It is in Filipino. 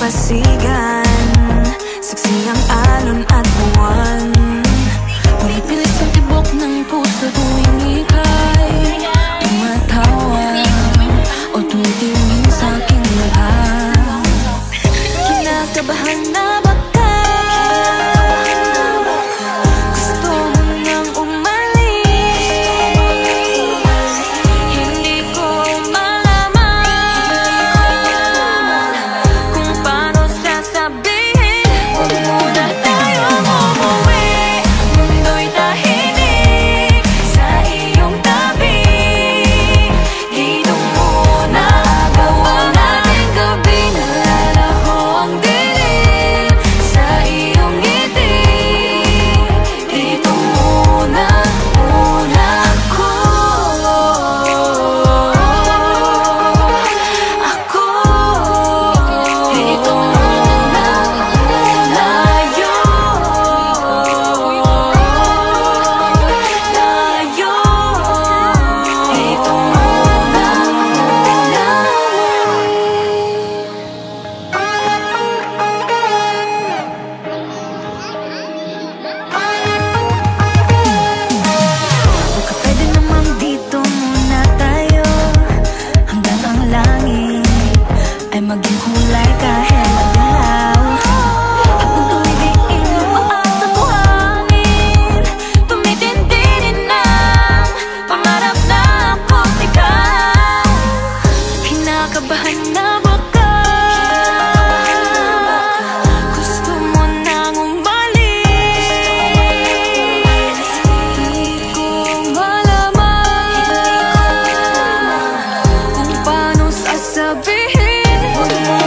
dalampasigan, saksi ang alon at buwan. Pumipilit sa tibok ng puso tuwing ika'y tumatawa o tumitingin sa aking mata. Kinakabahan na ba ka? Gusto mo nang umalis? Hindi ko malaman kung paano sasabihin. Huwag muna tayong umuwi, mundo'y tahimik sa iyong tabi. Dito muna gawa natin gabi, nalalaho ang dilim sa iyong ngiti. Dito muna ako. Dito muna layo. Dito muna baka pwede namang dito muna tayo, hanggang ang langit ay maging kulay kahit madilaw. Habang tumidiin ang paa sa buhangin, tumitindi din ang pangarap na ako't ikaw. Kinakabahan na ba ka? Gusto mo nang umalis? Hindi ko malaman kung paano sasabihin. Huwag mo